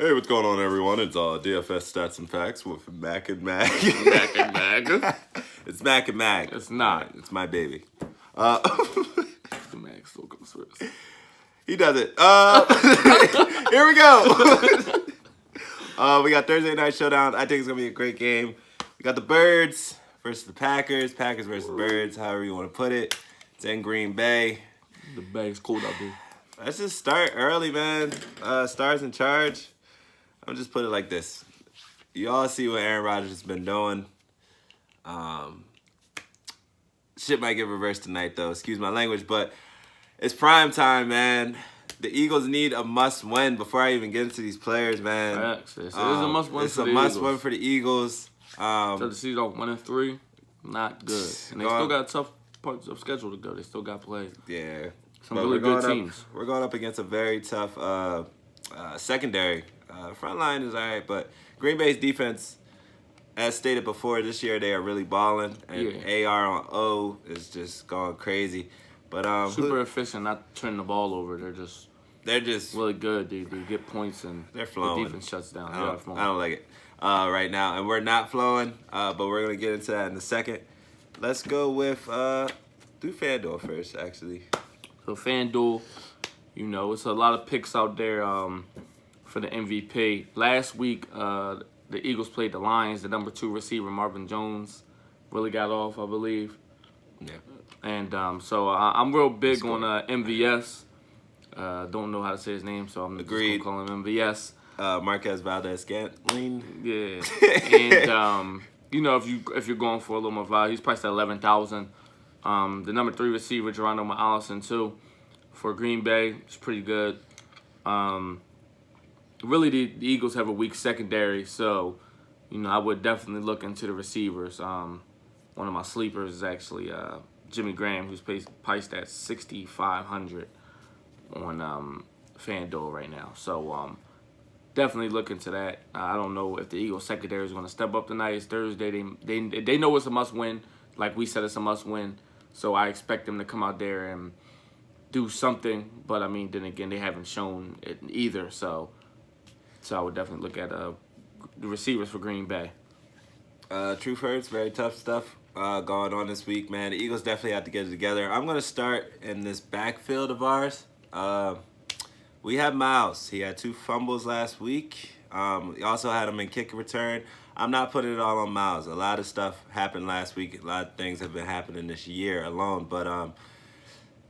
Hey, what's going on, everyone? It's DFS Stats and Facts with Mac and Mag. Mac and Mag. It's Mac and Mag. It's not. It's my baby. The Mag still comes first. He does it. Here we go. We got Thursday night showdown. I think it's gonna be a great game. We got the Birds versus the Packers. Packers versus the Birds, however you want to put it. It's in Green Bay. The bag's cold out there. Let's just start early, man. Stars in charge. I'll just put it like this. You all see what Aaron Rodgers has been doing. Shit might get reversed tonight, though. Excuse my language, but it's prime time, man. The Eagles need a must-win before I even get into these players, man. Facts. It is a must-win It's for a the must-win Eagles. for the Eagles. So the season off 1-3, not good. And they still got tough parts of schedule to go. They still got play. Yeah. Some But really good teams. We're going up against a very tough secondary. Front line is all right, but Green Bay's defense, as stated before, this year they are really balling, and AR on O is just going crazy. But Super efficient, not turning the ball over. They're just really good. They get points and they're flowing. The defense shuts down. I don't like it right now, and we're not flowing. But we're gonna get into that in a second. Let's go with do FanDuel first, actually. So FanDuel, it's a lot of picks out there for the MVP. Last week, the Eagles played the Lions. The number 2 receiver, Marvin Jones, really got off, I believe. Yeah. And so I'm real big on MVS. Don't know how to say his name, so I'm just going to call him MVS. Marquez Valdez-Scantling. Yeah. And, if you're going for a little more value, he's priced at $11,000. The number 3 receiver, Geronimo Allison, too, for Green Bay. It's pretty good. Really, the Eagles have a weak secondary, so, I would definitely look into the receivers. One of my sleepers is actually Jimmy Graham, who's priced at $6,500 on FanDuel right now. So, definitely look into that. I don't know if the Eagles secondary is going to step up tonight. It's Thursday. They know it's a must-win. Like we said, it's a must-win. So I expect them to come out there and do something. But, then again, they haven't shown it either. So I would definitely look at the receivers for Green Bay. Truth hurts. Very tough stuff going on this week, man. The Eagles definitely have to get it together. I'm going to start in this backfield of ours. We have Miles. He had 2 fumbles last week. We also had him in kick return. I'm not putting it all on Miles. A lot of stuff happened last week. A lot of things have been happening this year alone. But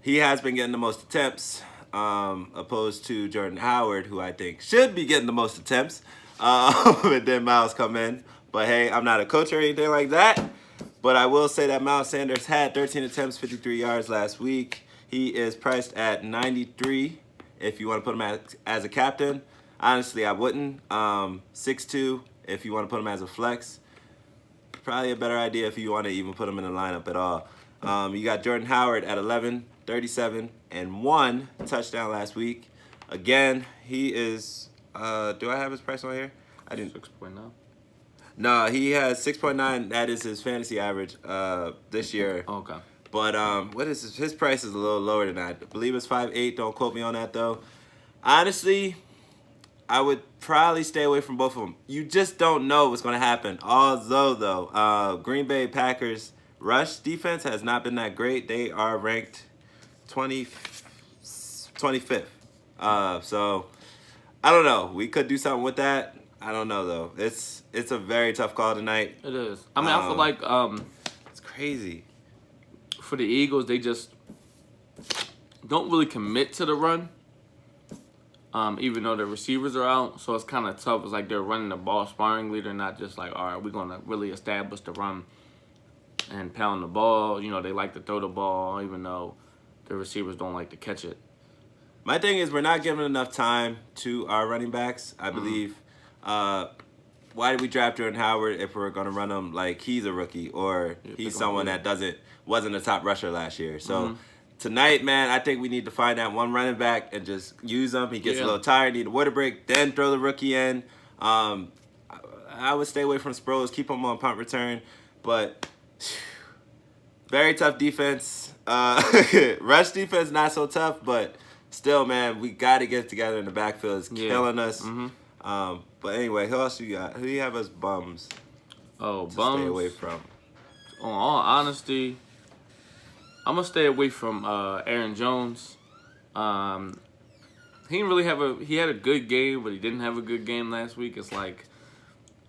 he has been getting the most attempts, opposed to Jordan Howard, who I think should be getting the most attempts. And then Miles come in. But, hey, I'm not a coach or anything like that. But I will say that Miles Sanders had 13 attempts, 53 yards last week. He is priced at $93 if you want to put him as a captain. Honestly, I wouldn't. 6'2", if you want to put him as a flex. Probably a better idea if you want to even put him in the lineup at all. You got Jordan Howard at 11, 37, and 1 touchdown last week. Again, he is... do I have his price on here? I didn't. 6.9. No, he has 6.9. That is his fantasy average this year. Okay. But what is his price is a little lower than that. I believe it's 5.8. Don't quote me on that, though. Honestly, I would probably stay away from both of them. You just don't know what's going to happen. Although, though, Green Bay Packers rush defense has not been that great. They are ranked 25th. So, I don't know. We could do something with that. I don't know, though. It's a very tough call tonight. It is. I feel like... it's crazy. For the Eagles, they just don't really commit to the run, even though the receivers are out. So it's kind of tough. It's like they're running the ball sparingly. They're not just like, all right, we're going to really establish the run and pound the ball. They like to throw the ball, even though the receivers don't like to catch it. My thing is we're not giving enough time to our running backs, I believe. Why did we draft Jordan Howard if we're going to run him like he's a rookie or he's someone that wasn't a top rusher last year? So tonight, man, I think we need to find that one running back and just use him. He gets a little tired, need a water break, then throw the rookie in. I would stay away from Sproles, keep him on punt return. But very tough defense. Rush defense, not so tough, but still, man, we got to get it together in the backfield. It's killing us. But anyway, who else you got? Who do you have as bums Oh, to stay away bums. from? On all honesty, I'm gonna stay away from Aaron Jones. Um, he didn't really have a. He had a good game, but he didn't have a good game last week. It's like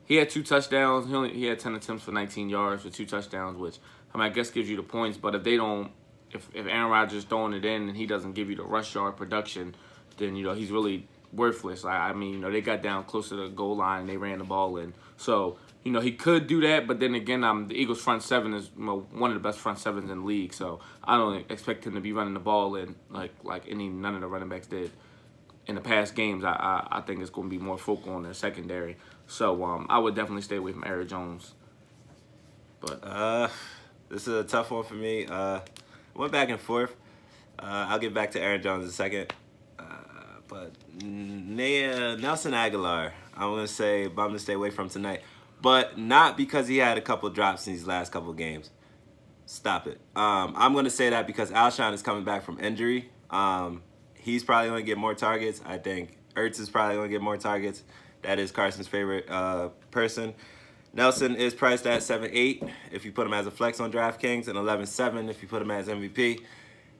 he had 2 touchdowns. He had 10 attempts for 19 yards with 2 touchdowns, which I guess gives you the points. But if they don't, if Aaron Rodgers throwing it in and he doesn't give you the rush yard production, then he's really worthless. I mean, they got down close to the goal line and they ran the ball in. So he could do that, but then again, the Eagles' front seven is one of the best front sevens in the league. So I don't expect him to be running the ball in like none of the running backs did in the past games. I think it's going to be more focal on their secondary. So I would definitely stay away from Aaron Jones. But This is a tough one for me. Went back and forth. I'll get back to Aaron Jones in a second. But Nelson Aguilar, I'm going to say bum to stay away from tonight. But not because he had a couple drops in these last couple games. Stop it. I'm going to say that because Alshon is coming back from injury. He's probably going to get more targets. I think Ertz is probably going to get more targets. That is Carson's favorite person. Nelson is priced at 7.8 if you put him as a flex on DraftKings, and 11.7 if you put him as MVP.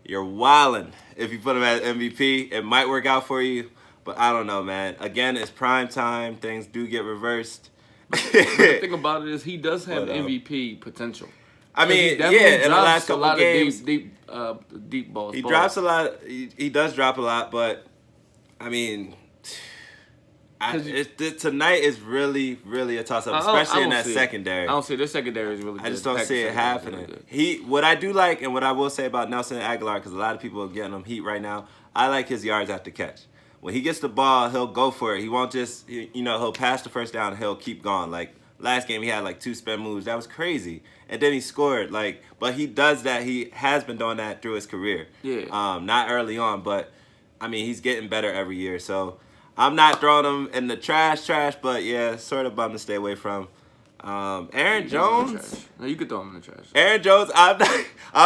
You're wildin' if you put him as MVP. It might work out for you, but I don't know, man. Again, it's prime time. Things do get reversed. the thing about it is he does have MVP potential. I mean, yeah, in the last couple games, deep balls. He drops a lot. He does drop a lot, but I mean, tonight is really, really a toss-up, especially in that secondary. I don't see this secondary is really good. I just don't see it happening. What I do like, and what I will say about Nelson Aguilar, because a lot of people are getting him heat right now, I like his yards after catch. When he gets the ball, he'll go for it. He won't just, he'll pass the first down and he'll keep going. Like, last game, he had like 2 spin moves. That was crazy. And then he scored. But he does that. He has been doing that through his career. Yeah. Not early on, but, I mean, he's getting better every year. So, I'm not throwing him in the trash, but, yeah, sort of bummed to stay away from. Aaron Jones. No, you could throw him in the trash. Aaron Jones, I'm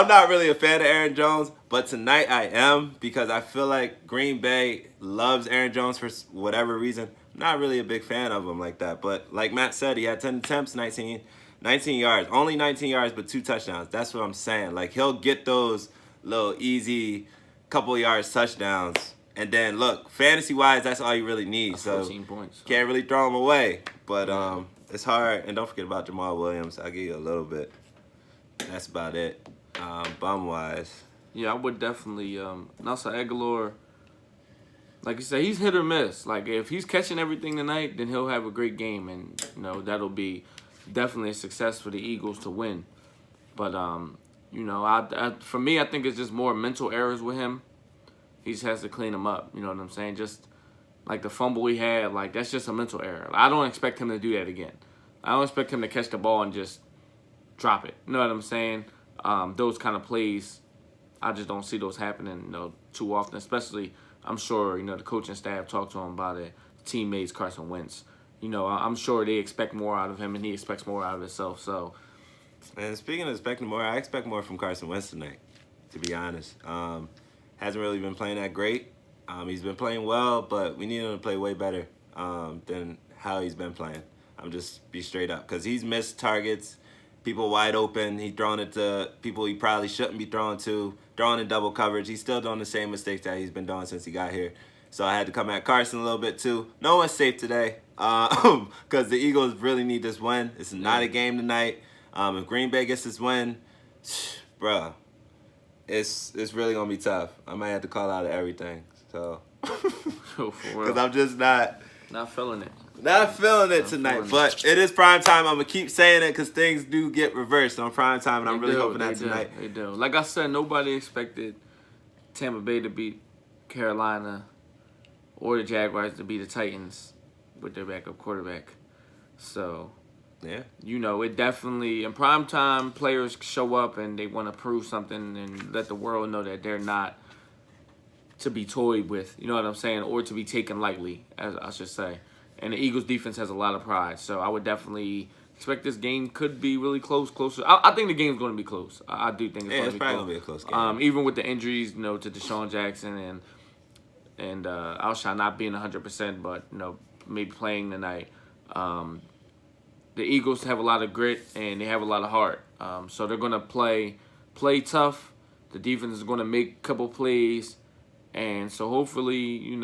not really a fan of Aaron Jones, but tonight I am because I feel like Green Bay loves Aaron Jones for whatever reason. I'm not really a big fan of him like that, but like Matt said, he had 10 attempts, 19 yards. Only 19 yards, but 2 touchdowns. That's what I'm saying. Like, he'll get those little easy couple yards touchdowns. And then, look, fantasy-wise, that's all you really need. That's so 14 points. Can't really throw him away. But it's hard. And don't forget about Jamal Williams. I'll give you a little bit. That's about it. Bum-wise. Yeah, I would definitely. Nelson Aguilar, like you said, he's hit or miss. Like, if he's catching everything tonight, then he'll have a great game. And, that'll be definitely a success for the Eagles to win. But, for me, I think it's just more mental errors with him. He just has to clean them up. You know what I'm saying? Just like the fumble he had, like, that's just a mental error. I don't expect him to do that again. I don't expect him to catch the ball and just drop it. You know what I'm saying? Those kind of plays, I just don't see those happening, too often. Especially, I'm sure, the coaching staff talked to him about it. Teammates, Carson Wentz. I'm sure they expect more out of him, and he expects more out of himself. So, and speaking of expecting more, I expect more from Carson Wentz tonight, to be honest. Hasn't really been playing that great. He's been playing well, but we need him to play way better than how he's been playing. I'm just be straight up. Because he's missed targets, people wide open. He's throwing it to people he probably shouldn't be throwing to, throwing in double coverage. He's still doing the same mistakes that he's been doing since he got here. So I had to come at Carson a little bit too. No one's safe today because the Eagles really need this win. It's not a game tonight. If Green Bay gets this win, bruh, it's really gonna be tough. I might have to call out of everything. So, because I'm just not feeling it. Not feeling it tonight. But it is prime time. I'm gonna keep saying it because things do get reversed on prime time, and I'm really hoping that tonight. They do. Like I said, nobody expected Tampa Bay to beat Carolina or the Jaguars to beat the Titans with their backup quarterback. So. Yeah. It definitely, in prime time, players show up and they want to prove something and let the world know that they're not to be toyed with, you know what I'm saying, or to be taken lightly, as I should say. And the Eagles' defense has a lot of pride, so I would definitely expect this game could be really closer. I think the game's going to be close. I do think it's probably going to be a close game. Even with the injuries, to Deshaun Jackson and Alshon not being 100%, but, maybe playing tonight. The Eagles have a lot of grit and they have a lot of heart. So they're gonna play tough. The defense is gonna make a couple plays, and so hopefully,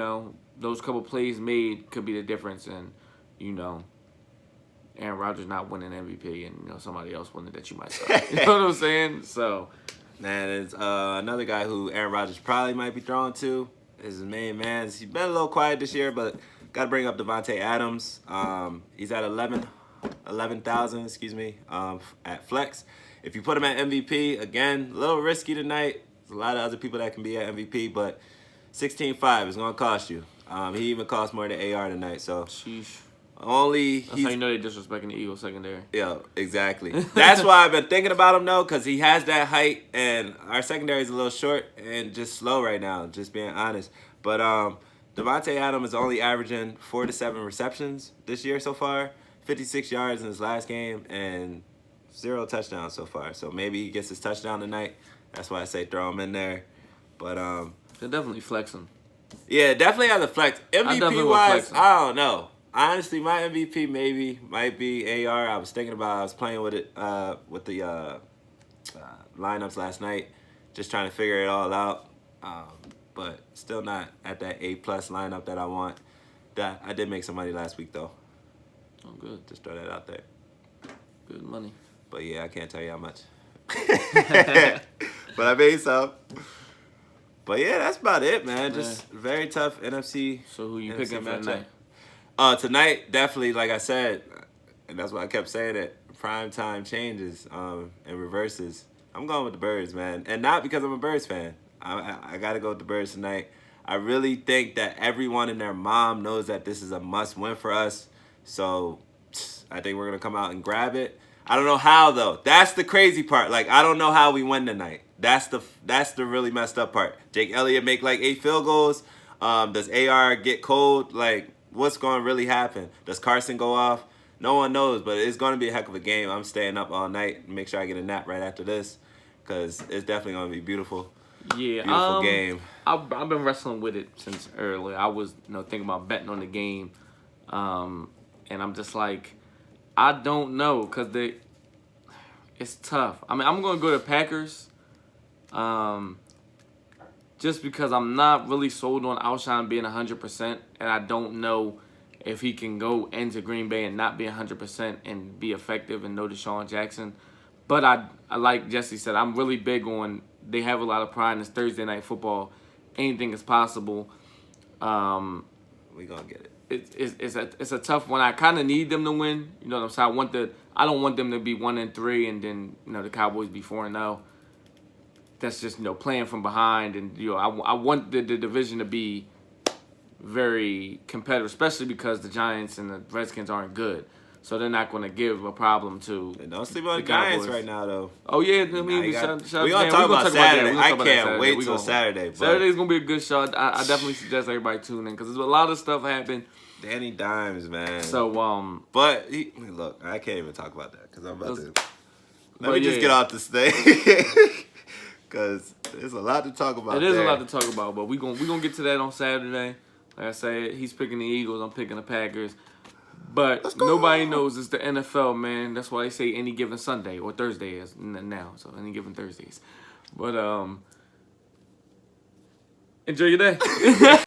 those couple plays made could be the difference in, Aaron Rodgers not winning MVP and somebody else winning that you might start. You know what I'm saying? So, man, it's another guy who Aaron Rodgers probably might be throwing to is his main man. He's been a little quiet this year, but got to bring up Devontae Adams. He's at 11,000, at flex. If you put him at MVP, again, a little risky tonight. There's a lot of other people that can be at MVP, but 16.5 is going to cost you. He even cost more than AR tonight, so sheesh. That's how you know they're disrespecting the Eagles secondary. Yeah, exactly. That's why I've been thinking about him, though, because he has that height, and our secondary is a little short and just slow right now, just being honest. But Devontae Adams is only averaging 4 to 7 receptions this year so far, 56 yards in his last game, and 0 touchdowns so far. So maybe he gets his touchdown tonight. That's why I say throw him in there. But they're definitely flexing. Yeah, definitely has a flex. MVP-wise, I don't know. Honestly, my MVP might be AR. I was playing with it with the lineups last night, just trying to figure it all out. But still not at that A+ lineup that I want. That I did make some money last week though. Oh, good. Just throw that out there. Good money. But yeah, I can't tell you how much. But I made some. But yeah, that's about it, man. Just very tough NFC. So who you picking for tonight? Tonight, definitely, like I said, and that's why I kept saying it, prime time changes and reverses. I'm going with the Birds, man. And not because I'm a Birds fan. I got to go with the Birds tonight. I really think that everyone and their mom knows that this is a must-win for us. So I think we're going to come out and grab it. I don't know how, though. That's the crazy part. Like, I don't know how we win tonight. That's the really messed up part. Jake Elliott make like 8 field goals. Does AR get cold? Like, what's going to really happen? Does Carson go off? No one knows, but it's going to be a heck of a game. I'm staying up all night and make sure I get a nap right after this because it's definitely going to be beautiful. Yeah, beautiful game. I've been wrestling with it since early. I was thinking about betting on the game, and I'm just like, I don't know because it's tough. I mean, I'm going to go to Packers. Just because I'm not really sold on Alshon being 100%, and I don't know if he can go into Green Bay and not be 100% and be effective and no Deshaun Jackson. But I like Jesse said, I'm really big on they have a lot of pride in this Thursday night football. Anything is possible. We gonna get it. It's a tough one. I kind of need them to win. You know what I'm saying? I don't want them to be 1-3 and then the Cowboys be 4-0. That's just playing from behind, and I want the division to be very competitive, especially because the Giants and the Redskins aren't good, so they're not going to give a problem to. And don't sleep on the Giants right now, though. Oh yeah, I mean, we're gonna talk about Saturday. I can't wait till Saturday. Saturday's gonna be a good show. I definitely suggest everybody tune in because there's a lot of stuff happened. Danny Dimes, man. So but look, I can't even talk about that because I'm about to. Let me just get off this thing. Because there's a lot to talk about. It is a lot to talk about, but we gonna get to that on Saturday. Like I said, he's picking the Eagles, I'm picking the Packers. But nobody knows it's the NFL, man. That's why they say any given Sunday or Thursday is now. So any given Thursdays. But enjoy your day.